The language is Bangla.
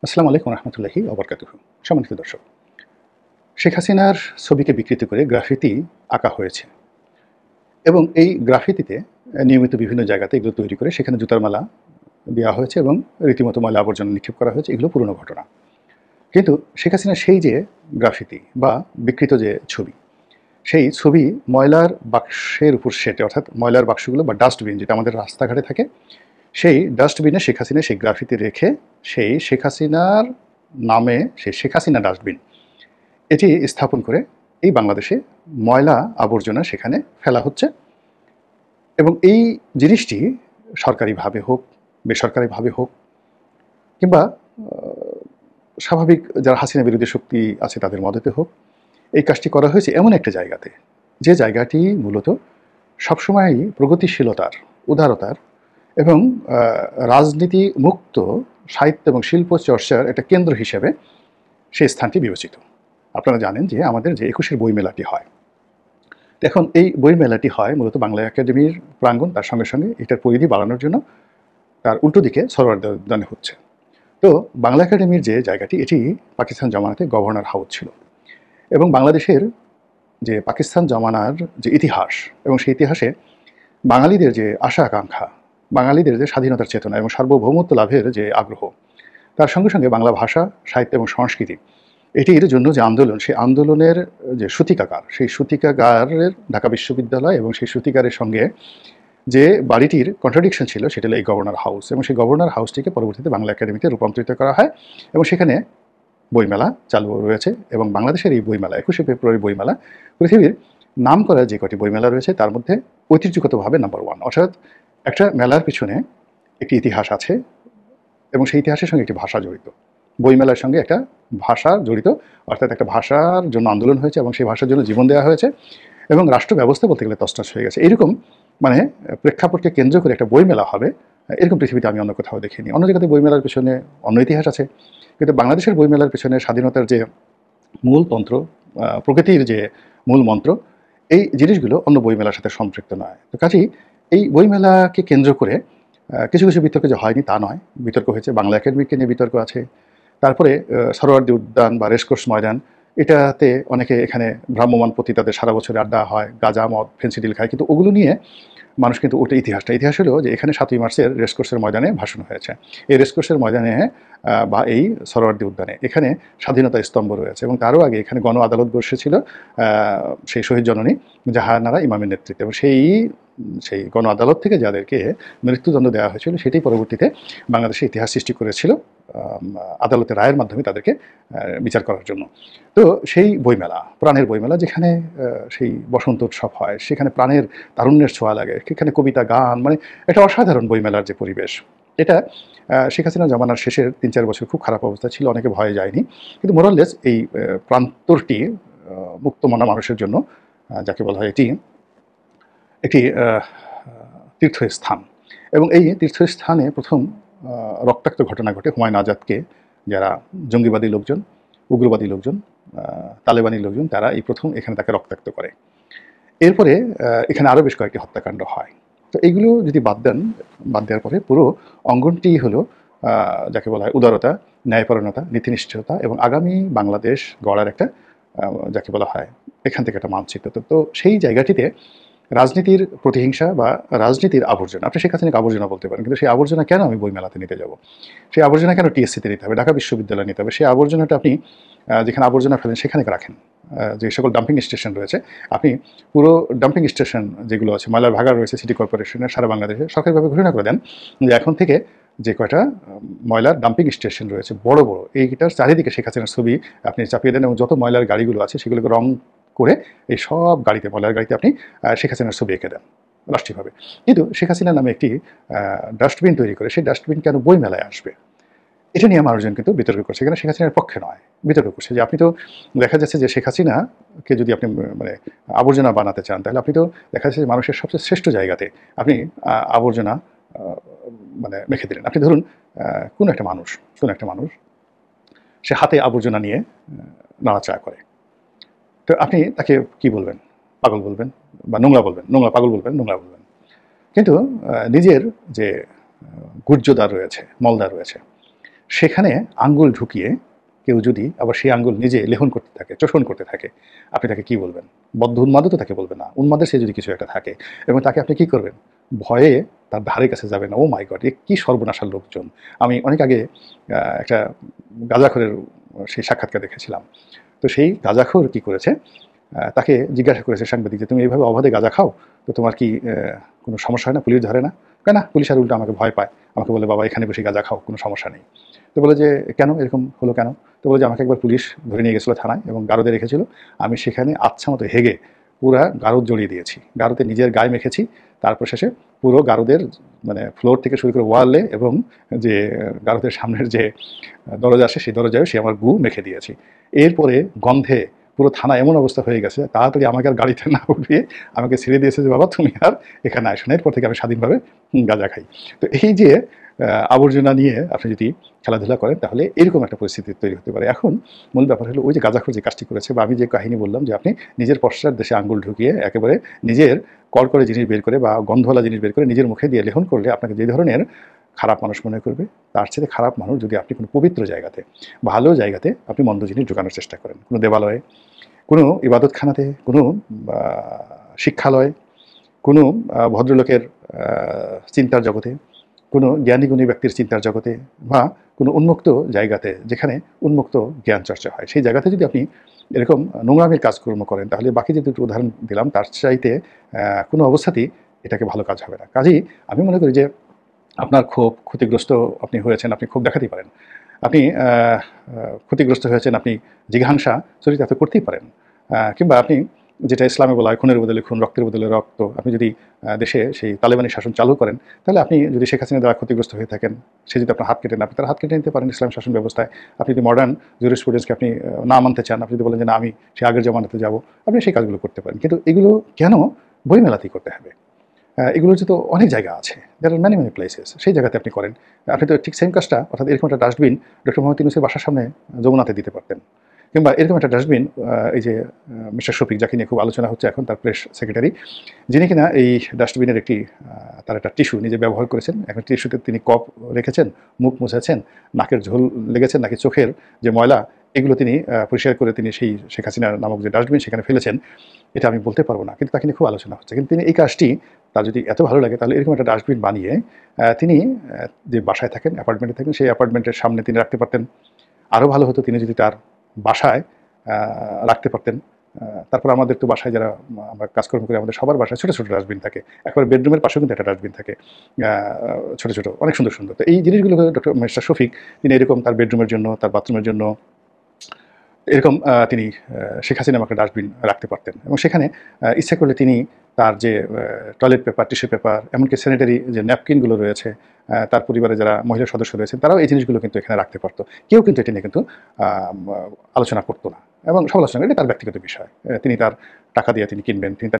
আসসালামু আলাইকুম রহমতুল্লাহি ওবরকাতুহু। সম্মানিত দর্শক, শেখ হাসিনার ছবিকে বিকৃত করে গ্রাফিতি আঁকা হয়েছে এবং এই গ্রাফিতিতে নিয়মিত বিভিন্ন জায়গাতে এগুলো তৈরি করে সেখানে জুতার মালা দেওয়া হয়েছে এবং রীতিমতো ময়লা আবর্জনা নিক্ষেপ করা হয়েছে। এগুলো পুরনো ঘটনা। কিন্তু শেখ হাসিনার সেই যে গ্রাফিতি বা বিকৃত যে ছবি, সেই ছবি ময়লার বাক্সের উপর সেটে, অর্থাৎ ময়লার বাক্সগুলো বা ডাস্টবিন যেটা আমাদের রাস্তাঘাটে থাকে, সেই ডাস্টবিনে শেখ হাসিনা সেই গ্রাফিতি রেখে সেই শেখ হাসিনার নামে সেই শেখ হাসিনা ডাস্টবিন এটি স্থাপন করে এই বাংলাদেশে ময়লা আবর্জনা সেখানে ফেলা হচ্ছে এবং এই জিনিসটি সরকারিভাবে হোক, বেসরকারিভাবে হোক কিংবা স্বাভাবিক যারা হাসিনা বিরোধী শক্তি আছে তাদের মদতে হোক, এই কাজটি করা হয়েছে এমন একটা জায়গাতে, যে জায়গাটি মূলত সবসময়ই প্রগতিশীলতার, উদারতার এবং রাজনীতি মুক্ত সাহিত্য এবং শিল্প চর্চার একটা কেন্দ্র হিসেবে সেই স্থানটি বিবেচিত। আপনারা জানেন যে আমাদের যে ২১-এর বইমেলাটি হয়, এখন এই বইমেলাটি হয় মূলত বাংলা একাডেমির প্রাঙ্গণ, তার সঙ্গে সঙ্গে এটার পরিধি বাড়ানোর জন্য তার উল্টো দিকে সরোয়ার্দী উদ্যানে হচ্ছে। তো বাংলা একাডেমির যে জায়গাটি, এটি পাকিস্তান জমানাতে গভর্নর হাউস ছিল এবং বাংলাদেশের যে পাকিস্তান জমানার যে ইতিহাস এবং সেই ইতিহাসে বাঙালিদের যে আশা আকাঙ্ক্ষা, বাঙালিদের যে স্বাধীনতার চেতনা এবং সার্বভৌমত্ব লাভের যে আগ্রহ, তার সঙ্গে সঙ্গে বাংলা ভাষা, সাহিত্য এবং সংস্কৃতি এটির জন্য যে আন্দোলন, সেই আন্দোলনের যে সূতিকাগার, সেই সূতিকাগারের ঢাকা বিশ্ববিদ্যালয় এবং সেই সূতিকারের সঙ্গে যে বাড়িটির কন্ট্রাডিকশন ছিল সেটা হলো এই গভর্নর হাউস, এবং সেই গভর্নর হাউসটিকে পরবর্তীতে বাংলা একাডেমিতে রূপান্তরিত করা হয় এবং সেখানে বইমেলা চালু রয়েছে। এবং বাংলাদেশের এই বইমেলা, ২১শে ফেব্রুয়ারি বইমেলা, পৃথিবীর নাম করা যে কটি বইমেলা রয়েছে তার মধ্যে ঐতিহ্যগতভাবে নাম্বার 1। অর্থাৎ একটা মেলার পিছনে একটি ইতিহাস আছে এবং সেই ইতিহাসের সঙ্গে একটি ভাষা জড়িত, বইমেলার সঙ্গে একটা ভাষা জড়িত, অর্থাৎ একটা ভাষার জন্য আন্দোলন হয়েছে এবং সেই ভাষার জন্য জীবন দেওয়া হয়েছে এবং রাষ্ট্র ব্যবস্থা বলতে গেলে তছনছ হয়ে গেছে। এইরকম মানে প্রেক্ষাপটকে কেন্দ্র করে একটা বইমেলা হবে, এরকম পৃথিবীতে আমি অন্য কোথাও দেখিনি। অন্য জায়গাতে বইমেলার পেছনে অন্য ইতিহাস আছে, কিন্তু বাংলাদেশের বইমেলার পেছনে স্বাধীনতার যে মূল তন্ত্র, প্রকৃতির যে মূল মন্ত্র, এই জিনিসগুলো অন্য বইমেলার সাথে সম্পৃক্ত নয়। তো কাজেই এই বইমেলাকে কেন্দ্র করে কিছু কিছু বিতর্ক যে হয়নি তা নয়, বিতর্ক হয়েছে। বাংলা একাডেমিকে নিয়ে বিতর্ক আছে, তারপরে সরোয়ার্দী উদ্যান বা রেসকোর্স ময়দান, এটাতে অনেকে এখানে ভ্রাম্যমাণ পতিতাদের সারা বছরে আড্ডা হয়, গাঁজা মদ ফেন্সিডিল খায়, কিন্তু ওগুলো নিয়ে মানুষ কিন্তু ওটা ইতিহাস হলো যে এখানে ৭ই মার্চের রেসকোর্সের ময়দানে ভাষণ হয়েছে। এই রেসকোর্সের ময়দানে বা এই সরোয়ার্দী উদ্যানে এখানে স্বাধীনতা স্তম্ভ রয়েছে এবং তারও আগে এখানে গণ আদালত বসেছিল সেই শহীদ জননী জাহানারা ইমামের নেতৃত্বে, এবং সেই গণ আদালত থেকে যাদেরকে মৃত্যুদণ্ড দেওয়া হয়েছিল সেটাই পরবর্তীতে বাংলাদেশে ইতিহাস সৃষ্টি করেছিল আদালতের রায়ের মাধ্যমে তাদেরকে বিচার করার জন্য। তো সেই বইমেলা, প্রাণের বইমেলা, যেখানে সেই বসন্ত উৎসব হয়, সেখানে প্রাণের তারুণ্যের ছোঁয়া লাগে, সেখানে কবিতা গান, মানে একটা অসাধারণ বইমেলার যে পরিবেশ, এটা শেখ হাসিনা জমানার শেষের ৩-৪ বছর খুব খারাপ অবস্থা ছিল, অনেকে ভয়ে যায়নি, কিন্তু মোরাললেস এই প্রান্তরটি মুক্তমনা মানুষের জন্য, যাকে বলা হয় এটি একটি তীর্থস্থান। এবং এই তীর্থস্থানে প্রথম রক্তাক্ত ঘটনা ঘটে হুমায়ুন আজাদকে যারা জঙ্গিবাদী লোকজন, উগ্রবাদী লোকজন, তালেবানি লোকজন, তারা এই প্রথম এখানে তাকে রক্তাক্ত করে। এরপরে এখানে আরও বেশ কয়েকটি হত্যাকাণ্ড হয়। তো এইগুলো যদি বাদ দেওয়ার পরে পুরো অঙ্গনটি হলো যাকে বলা হয় উদারতা, ন্যায়পরায়ণতা, নীতিনিষ্ঠতা এবং আগামী বাংলাদেশ গড়ার একটা যাকে বলা হয় এখান থেকে একটা মানচিত্র। তো সেই জায়গাটিতে রাজনীতির প্রতিহিংসা বা রাজনীতির আবর্জনা, আপনি শেখ হাসিনাকে আবর্জনা বলতে পারেন, কিন্তু সেই আবর্জনা কেন আমি বইমেলাতে নিতে যাব? সেই আবর্জনা কেন টিএসসিতে নিতে হবে, ঢাকা বিশ্ববিদ্যালয়ে নিতে হবে? সেই আবর্জনাটা আপনি যেখানে আবর্জনা ফেলেন সেখানে রাখেন। যে সকল ডাম্পিং স্টেশন রয়েছে, আপনি পুরো ডাম্পিং স্টেশন যেগুলো আছে, ময়লার ভাগাড় রয়েছে সিটি কর্পোরেশনের সারা বাংলাদেশে, সরকারিভাবে ঘোষণা করে দেন যে এখন থেকে যে কয়টা ময়লার ডাম্পিং স্টেশন রয়েছে বড় বড়, এইটার চারিদিকে শেখ হাসিনার ছবি আপনি চাপিয়ে দেন এবং যত ময়লার গাড়িগুলো আছে সেগুলোকে রং করে এই সব গাড়িতে, ময়লার গাড়িতে আপনি শেখ হাসিনার ছবি এঁকে দেন রাষ্ট্রীয়ভাবে। কিন্তু শেখ হাসিনার নামে একটি ডাস্টবিন তৈরি করে সেই ডাস্টবিন কেন বইমেলায় আসবে, এটা নিয়ে মানুষজন কিন্তু বিতর্ক করছে। এখানে শেখ হাসিনার পক্ষে নয়, বিতর্ক করছে যে আপনি তো দেখা যাচ্ছে যে শেখ হাসিনাকে যদি আপনি মানে আবর্জনা বানাতে চান, তাহলে আপনি তো দেখা যাচ্ছে যে মানুষের সবচেয়ে শ্রেষ্ঠ জায়গাতে আপনি আবর্জনা মানে মেখে দিলেন। আপনি ধরুন কোনো একটা মানুষ সে হাতে আবর্জনা নিয়ে নাড়াচাড়া করে, তো আপনি তাকে কি বলবেন? পাগল বলবেন বা নোংরা বলবেন, পাগল বলবেন, নোংরা বলবেন। কিন্তু নিজের যে গুহ্যদ্বার রয়েছে, মলদ্বার রয়েছে, সেখানে আঙ্গুল ঢুকিয়ে কেউ যদি আবার সেই আঙ্গুল নিজে লেহন করতে থাকে, চোষণ করতে থাকে, আপনি তাকে কি বলবেন? বদ্ধ উন্মাদও তো তাকে বলবেন না। উন্মাদের সে যদি কিছু একটা থাকে এবং তাকে আপনি কি করবেন? ভয়ে তার ধারে কাছে যাবেন না। ও মাই গড! এ কি সর্বনাশার লোকজন! আমি অনেক আগে একটা গাঁজাখোরের সেই সাক্ষাৎকার দেখেছিলাম। তো সেই গাঁজাখোর কি করেছে? তাকে জিজ্ঞাসা করেছে সাংবাদিক যে, "তুমি এইভাবে অবাধে গাঁজা খাও? তো তোমার কি কোনো সমস্যা হয় না? পুলিশ ধরে না?" কয়, "না, পুলিশ আর উল্টো আমাকে ভয় পায়। আমাকে বলে, 'বাবা এখানে বসে গাঁজা খাও, কোনো সমস্যা নেই।' তো বলে যে, "কেন? এরকম হলো কেন?" তো বলে যে, "আমাকে একবার পুলিশ ধরে নিয়ে গেছিল থানায় এবং গারদে রেখেছিল। আমি সেখানে আচ্ছামতো হেগে পুরা গারদ জড়িয়ে দিয়েছি। গারদে নিজের গায়ে মেখেছি। তারপর শেষে পুরো গারদের মানে ফ্লোর থেকে শুরু করে ওয়ালে এবং যে গারদের সামনের যে দরজা আছে সেই দরজায়ও সে আমার গু মেখে দিয়েছি। এরপরে গন্ধে পুরো থানা এমন অবস্থা হয়ে গেছে, তাড়াতাড়ি আমাকে আর গাড়িতে না উঠিয়ে আমাকে ছেড়ে দিয়েছে যে, 'বাবা তুমি আর এখানে আসো না।' এরপর থেকে আমি স্বাধীনভাবে গাঁজা খাই।" তো এই যে আবর্জনা নিয়ে আপনি যদি খেলাধুলা করেন তাহলে এরকম একটা পরিস্থিতি তৈরি হতে পারে। এখন মূল ব্যাপার হলো ওই যে গাঁজাখোর যে কাজটি করেছে বা আমি যে কাহিনী বললাম যে আপনি নিজের পশ্চাৎ দেশে আঙ্গুল ঢুকিয়ে একেবারে নিজের কড়কড়ে জিনিস বের করে বা গন্ধওয়ালা জিনিস বের করে নিজের মুখে দিয়ে লেহন করলে আপনাকে যে ধরনের খারাপ মানুষ মনে করবে, তার চেয়ে খারাপ মানুষ যদি আপনি কোনো পবিত্র জায়গাতে, ভালো জায়গাতে আপনি মন্দ জিনিস ঢোকানোর চেষ্টা করেন। কোনো দেবালয়ে, কোনো ইবাদতখানাতে, কোনো আ শিক্ষালয়ে, কোনো ভদ্রলোকের চিন্তার জগতে, কোনো জ্ঞানী-গুণী ব্যক্তির চিন্তার জগতে বা কোনো উন্মুক্ত জায়গাতে যেখানে উন্মুক্ত জ্ঞান চর্চা হয়, সেই জায়গাতে যদি আপনি এরকম নোংরামির কাজকর্ম করেন তাহলে বাকি যে দুটো উদাহরণ দিলাম তার চাইতে কোনো অবস্থাতেই এটাকে ভালো কাজ হবে না। কাজেই আমি মনে করি যে আপনার ক্ষোভ, ক্ষতিগ্রস্ত আপনি হয়েছেন, আপনি ক্ষোভ দেখাতেই পারেন। আপনি ক্ষতিগ্রস্ত হয়েছেন, আপনি জিঘাংসা চরিতার্থ করতেই পারেন। কিংবা আপনি যেটা ইসলামে বলা হয় খুনের বদলে খুন, রক্তের বদলে রক্ত। আপনি যদি দেশে সেই তালেবানি শাসন চালু করেন, তাহলে আপনি যদি শেখ হাসিনা দ্বারা ক্ষতিগ্রস্ত হয়ে থাকেন, সে যদি আপনার হাত কেটে নেন, আপনি তার হাত কেটে নিতে পারেন ইসলাম শাসন ব্যবস্থায়। আপনি যদি মডার্ন জুরিসপ্রুডেন্সকে আপনি না মানতে চান, আপনি যদি বলেন যে, "না, আমি সেই আগের জামানাতে যাবো", আপনি সেই কাজগুলো করতে পারেন। কিন্তু এগুলো কেন বইমেলাতেই করতে হবে? এগুলোর যে তো অনেক জায়গা আছে। দেয়ার আর মেনি প্লেসেস। সেই জায়গাতে আপনি করেন। আপনি তো ঠিক সেম কাজটা অর্থাৎ এরকম একটা ডাস্টবিন ডক্টর মোহাম্মদ ইউনূসের বাসার সামনে যমুনাতে দিতে পারতেন। কিংবা এরকম একটা ডাস্টবিন এই যে মিস্টার শফিক যাকে নিয়ে খুব আলোচনা হচ্ছে এখন তার প্রেস সেক্রেটারি, যিনি কিনা এই ডাস্টবিনের একটি তার একটা টিস্যু নিজে ব্যবহার করেছেন। এখন টিস্যুতে তিনি কপ রেখেছেন, মুখ মুছেছেন, নাকের ঝোল লেগেছেন নাকি চোখের যে ময়লা এগুলো তিনি পরিষ্কার করে তিনি সেই শেখ হাসিনার নামক যে ডাস্টবিন সেখানে ফেলেছেন। এটা আমি বলতে পারব না। কিন্তু তাকে নিয়ে খুব আলোচনা হচ্ছে। কিন্তু তিনি এই কাজটি তার যদি এত ভালো লাগে তাহলে এরকম একটা ডাস্টবিন বানিয়ে তিনি যে বাসায় থাকেন, অ্যাপার্টমেন্টে থাকেন, সেই অ্যাপার্টমেন্টের সামনে তিনি রাখতে পারতেন। আরও ভালো হতো তিনি যদি তার বাসায় আ রাখতে পারতেন। তারপর আমাদের তো বাসায় যারা আমরা কাজকর্ম করি আমাদের সবার বাসায় ছোট, ছোট ডাস্টবিন থাকে। একেবারে বেডরুমের পাশেও কিন্তু একটা ডাস্টবিন থাকে। আ ছোট, ছোট অনেক সুন্দর, সুন্দর। তো এই জিনিসগুলো ডক্টর মিস্টার শফিক তিনি এরকম তার বেডরুমের জন্য, তার বাথরুমের জন্য এরকম তিনি শেখ হাসিনা নামক একটা ডাস্টবিন রাখতে পারতেন এবং সেখানে ইচ্ছা করলে তিনি তার যে টয়লেট পেপার, টিস্যু পেপার এমনকি স্যানিটারি যে ন্যাপকিনগুলো রয়েছে, তার পরিবারে যারা মহিলা সদস্য রয়েছেন তারাও এই জিনিসগুলো কিন্তু এখানে রাখতে পারত। কেউ কিন্তু এটা নিয়ে কিন্তু আম আলোচনা করত না এবং সমালোচনা এটা তার ব্যক্তিগত বিষয়। তিনি তার টাকা দিয়ে তিনি কিনবেন, তিনি তার